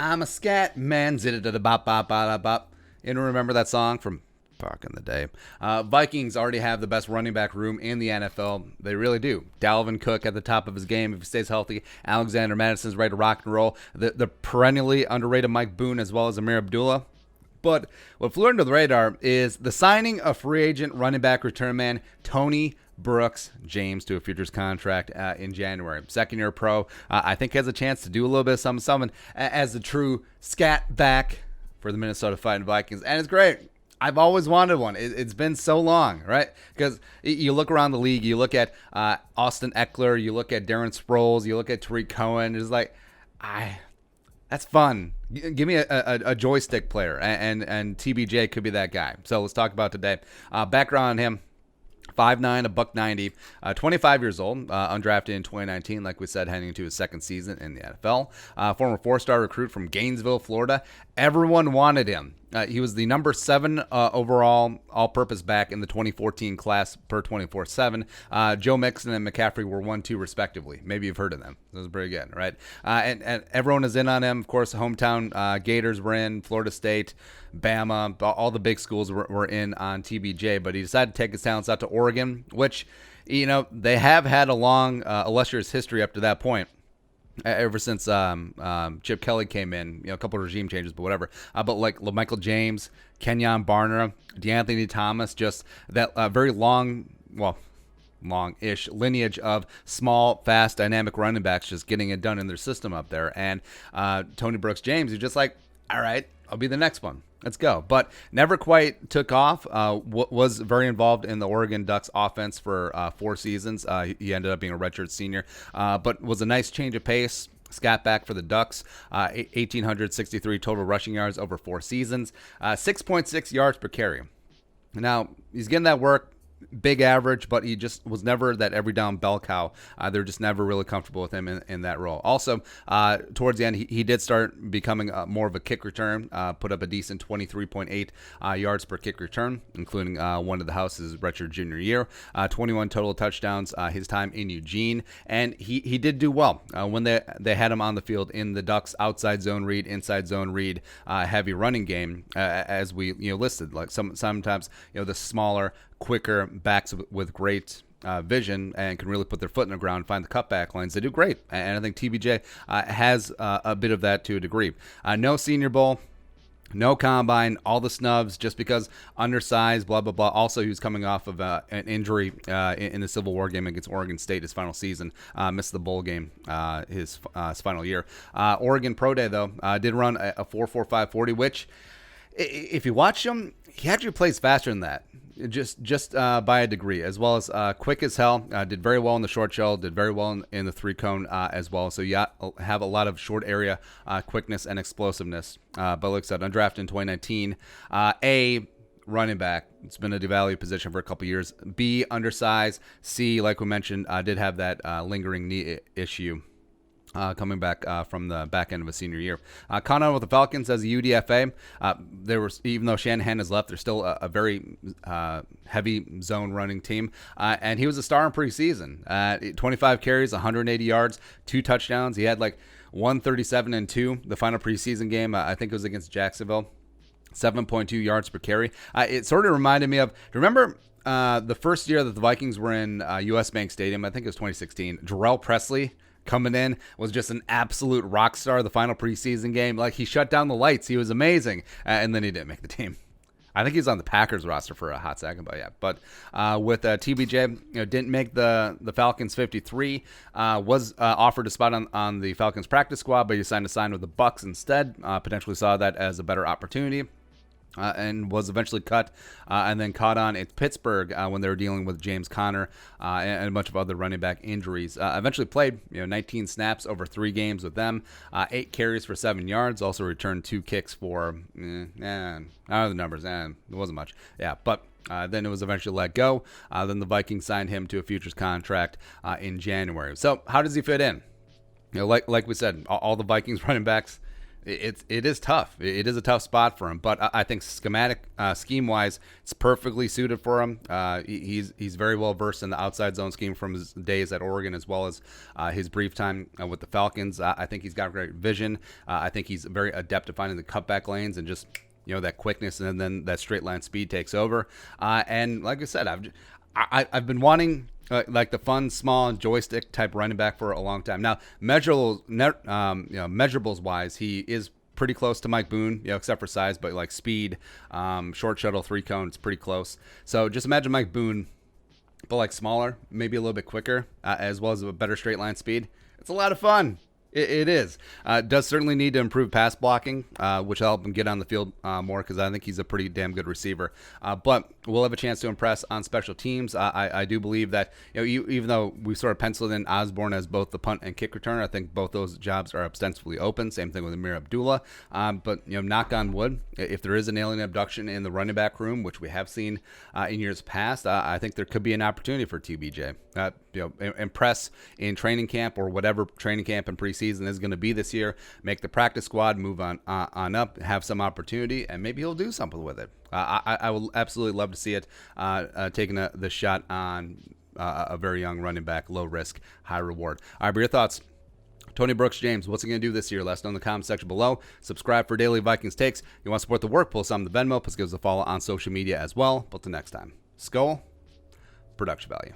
I'm a scat man. Zit-a-da-da-bop, bop, bop, bop. You remember that song from back in the day? Vikings already have the best running back room in the NFL. They really do. Dalvin Cook at the top of his game if he stays healthy. Alexander Madison's ready to rock and roll. The perennially underrated Mike Boone as well as Amir Abdullah. But what flew under the radar is the signing of free agent running back return man Tony Brooks James to a futures contract in January. Second year pro. I think has a chance to do a little bit of something as the true Scatback for the Minnesota Vikings. And it's great. I've always wanted one. It's been so long, right? Because you look around the league, you look at Austin Eckler, you look at Darren Sproles, you look at Tariq Cohen. It's like, that's fun. Give me a joystick player, and TBJ could be that guy. So let's talk about today. Background on him. 5'9", a buck 90, 25 years old, undrafted in 2019, like we said, heading into his second season in the NFL. Former four-star recruit from Gainesville, Florida. Everyone wanted him. He was the number 7 overall all-purpose back in the 2014 class per 24/7. Joe Mixon and McCaffrey were 1-2 respectively. Maybe you've heard of them. That was pretty good, right? And everyone is in on him. Of course, hometown Gators were in, Florida State, Bama, all the big schools were in on TBJ, but he decided to take his talents out to Oregon, which, they have had a long, illustrious history up to that point. Ever since Chip Kelly came in, a couple of regime changes, but whatever. But like LaMichael James, Kenyon Barner, DeAnthony Thomas, just that very long-ish lineage of small, fast, dynamic running backs just getting it done in their system up there. And Tony Brooks James, you're just like, all right, I'll be the next one. Let's go. But never quite took off. Was very involved in the Oregon Ducks offense for 4 seasons. He ended up being a redshirt senior, but was a nice change of pace. Scatback for the Ducks, 1,863 total rushing yards over 4 seasons, 6.6 yards per carry. Now, he's getting that work. Big average, but he just was never that every down bell cow. They're just never really comfortable with him in that role. Also, towards the end, he did start becoming more of a kick return, put up a decent 23.8 yards per kick return, including one of the house's redshirt junior year, 21 total touchdowns his time in Eugene, and he did do well when they had him on the field in the Ducks outside zone read, inside zone read, heavy running game, as we listed. Like sometimes the smaller, quicker backs with great vision and can really put their foot in the ground and find the cutback lanes. They do great, and I think TBJ has a bit of that to a degree. No Senior Bowl, no combine, all the snubs just because undersized, blah, blah, blah. Also, he was coming off of an injury in the Civil War game against Oregon State his final season. Missed the bowl game his final year. Oregon Pro Day, though, did run a 4.45 40, which, if you watch him, he actually plays faster than that. Just by a degree, as well as quick as hell. Did very well in the short shell, did very well in the 3-cone as well. So you have a lot of short area quickness and explosiveness. But like I said, undrafted in 2019. A, running back. It's been a devalued position for a couple years. B, undersized. C, like we mentioned, did have that lingering knee issue. Coming back from the back end of his senior year. Caught on with the Falcons as a UDFA. Even though Shanahan has left, they're still a very heavy zone running team. And he was a star in preseason. 25 carries, 180 yards, 2 touchdowns. He had like 137 and 2 the final preseason game. I think it was against Jacksonville. 7.2 yards per carry. It sort of reminded me of, remember the first year that the Vikings were in US Bank Stadium? I think it was 2016. Jarrell Presley coming in was just an absolute rock star the final preseason game. Like, he shut down the lights. He was amazing. And then he didn't make the team. I think he's on the Packers roster for a hot second, but yeah. But with TBJ, didn't make the Falcons 53. Was offered a spot on the Falcons practice squad, but he decided to sign with the Bucks instead. Potentially saw that as a better opportunity. And was eventually cut and then caught on at Pittsburgh when they were dealing with James Conner and a bunch of other running back injuries. Eventually played 19 snaps over 3 games with them, 8 carries for 7 yards, also returned 2 kicks for, I don't know the numbers, it wasn't much. Yeah, but then it was eventually let go. Then the Vikings signed him to a futures contract in January. So how does he fit in? Like we said, all the Vikings running backs, it is tough. It is a tough spot for him, but I think scheme wise, it's perfectly suited for him. He's very well versed in the outside zone scheme from his days at Oregon, as well as his brief time with the Falcons. I think he's got great vision. I think he's very adept at finding the cutback lanes and just that quickness, and then that straight line speed takes over. And like I said, I've been wanting like the fun, small joystick type running back for a long time. Now, measurables wise, he is pretty close to Mike Boone, except for size, but like speed, short shuttle, 3-cone, it's pretty close. So just imagine Mike Boone, but like smaller, maybe a little bit quicker, as well as a better straight line speed. It's a lot of fun. It is. Does certainly need to improve pass blocking, which will help him get on the field more, because I think he's a pretty damn good receiver. But we'll have a chance to impress on special teams. I do believe that even though we sort of penciled in Osborne as both the punt and kick returner, I think both those jobs are ostensibly open. Same thing with Amir Abdullah. But knock on wood, if there is an alien abduction in the running back room, which we have seen in years past, I think there could be an opportunity for TBJ. Impress in training camp, or whatever training camp and preseason is going to be this year. Make the practice squad, move on up, have some opportunity, and maybe he'll do something with it. I will absolutely love to see it, taking the shot on a very young running back, low risk, high reward. All right, but your thoughts. Tony Brooks James, what's he going to do this year? Let us know in the comment section below. Subscribe for daily Vikings takes. You want to support the work, pull some of the Venmo, plus give us a follow on social media as well. But till next time, Skull, production value.